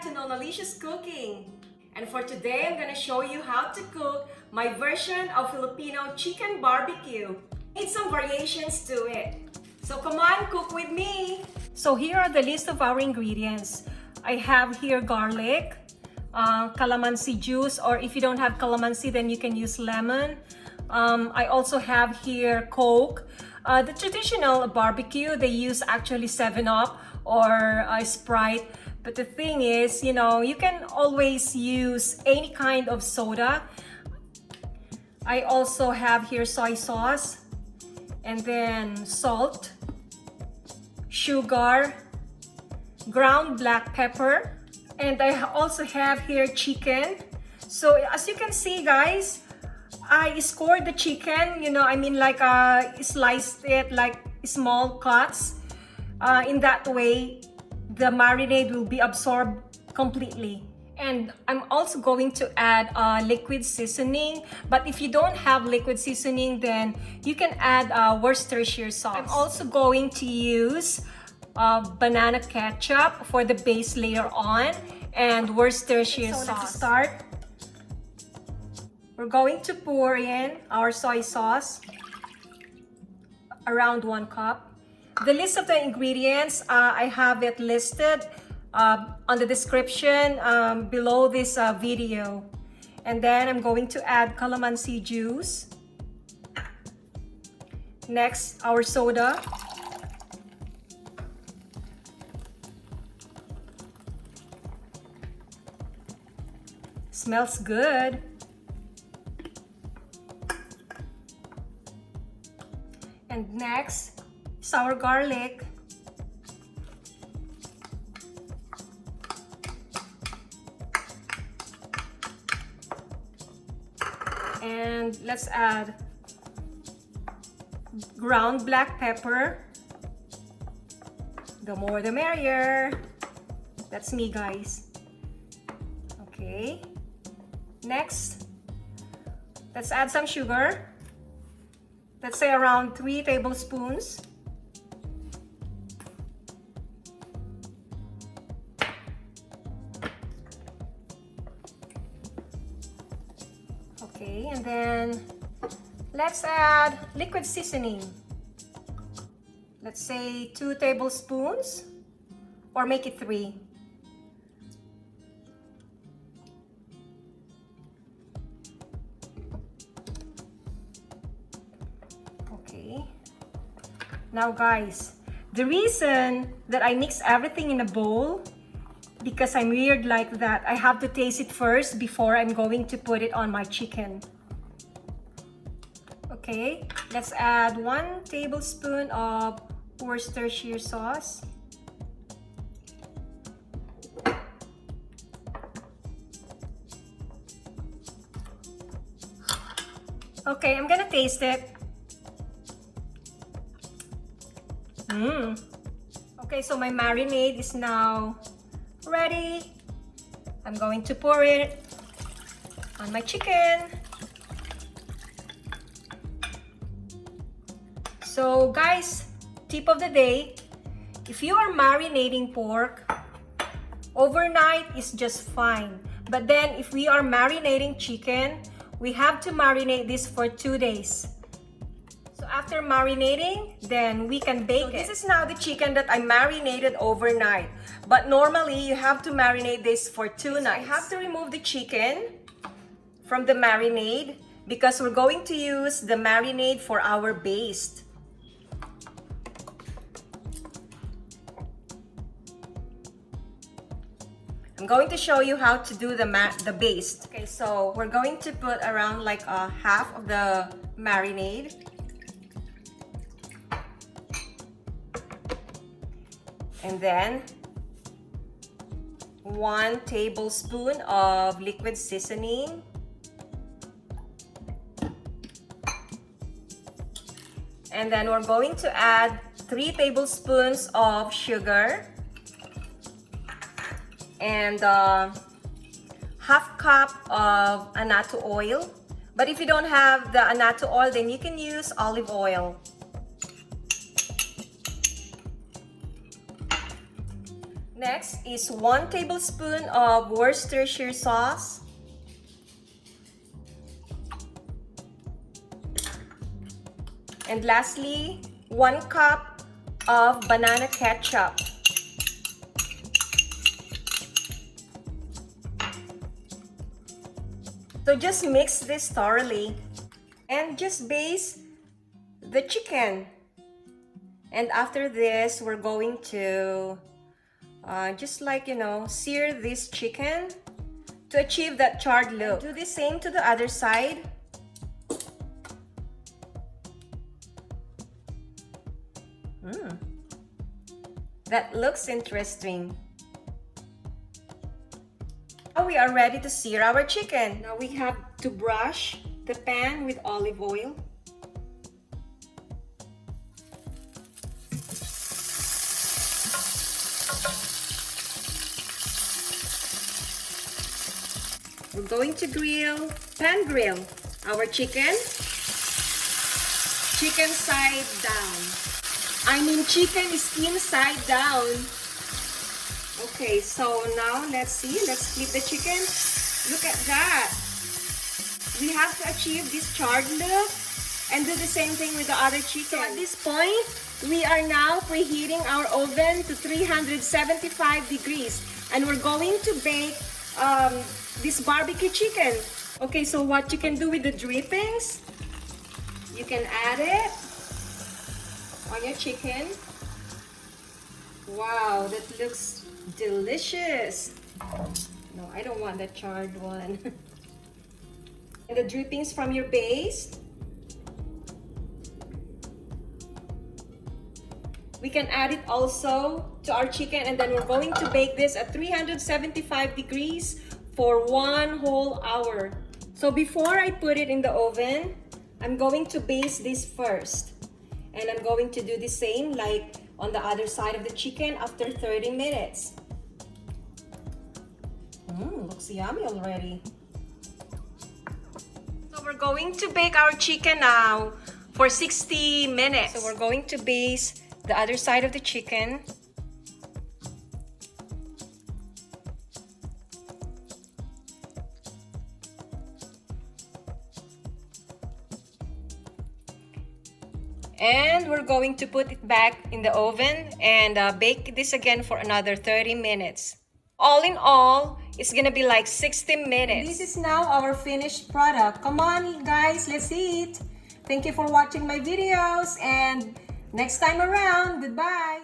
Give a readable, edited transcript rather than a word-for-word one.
to Nonalicious Cooking. And for today, I'm gonna show you how to cook my version of Filipino chicken barbecue. Need some variations to it. So come on, cook with me. So here are the list of our ingredients. I have here garlic, calamansi juice, or if you don't have calamansi, then you can use lemon. I also have here Coke. The traditional barbecue, they use actually 7-Up or Sprite. But the thing is, you know, you can always use any kind of soda. I also have here soy sauce, and then salt, sugar, ground black pepper, and I also have here chicken. So as you can see, guys, I scored the chicken, you know, I mean like sliced it like small cuts. In that way, the marinade will be absorbed completely. And I'm also going to add liquid seasoning, but if you don't have liquid seasoning, then you can add Worcestershire sauce. I'm also going to use banana ketchup for the base later on, and Worcestershire sauce. Let's start. We're going to pour in our soy sauce, around 1 cup. The list of the ingredients, I have it listed on the description below this video. And then I'm going to add calamansi juice. Next, our soda. Smells good. And next, sour garlic. And let's add ground black pepper. The more the merrier. That's me, guys. Okay. Next, let's add some sugar. Let's say around 3 tablespoons. Okay, and then let's add liquid seasoning. Let's say 2 tablespoons, or make it 3. Okay. Now guys, the reason that I mix everything in a bowl, because I'm weird like that, I have to taste it first before I'm going to put it on my chicken. Okay, let's add 1 tablespoon of Worcestershire sauce. Okay, I'm gonna taste it. Okay, so my marinade is now ready. I'm going to pour it on my chicken. So guys, tip of the day, if you are marinating pork, overnight is just fine. But then if we are marinating chicken, we have to marinate this for 2 days. So after marinating, then we can bake it. This is now the chicken that I marinated overnight. But normally, you have to marinate this for 2 nights. I have to remove the chicken from the marinade because we're going to use the marinade for our baste. I'm going to show you how to do the baste. Okay, so we're going to put around like half of the marinade. And then 1 tablespoon of liquid seasoning. And then we're going to add 3 tablespoons of sugar. And half cup of annato oil. But if you don't have the annato oil, then you can use olive oil. Next is 1 tablespoon of Worcestershire sauce. And lastly, 1 cup of banana ketchup. So just mix this thoroughly and just baste the chicken. And after this, we're going to just like, sear this chicken to achieve that charred look. And do the same to the other side. That looks interesting. Now we are ready to sear our chicken. Now we have to brush the pan with olive oil. We're going to pan grill our chicken side down. Chicken skin side down. Okay, so now let's flip the chicken. Look at that. We have to achieve this charred look and do the same thing with the other chicken. So at this point, we are now preheating our oven to 375 degrees and we're going to bake this barbecue chicken. Okay, so what you can do with the drippings, you can add it on your chicken. Wow, that looks delicious. No, I don't want the charred one. And the drippings from your Baste. We can add it also to our chicken and then we're going to bake this at 375 degrees for 1 whole hour. So before I put it in the oven, I'm going to baste this first. And I'm going to do the same like on the other side of the chicken after 30 minutes. Looks yummy already. So we're going to bake our chicken now for 60 minutes. So we're going to baste the other side of the chicken. And we're going to put it back in the oven and bake this again for another 30 minutes. All in all, it's gonna be like 60 minutes. This is now our finished product. Come on, guys, let's eat. Thank you for watching my videos and next time around, goodbye.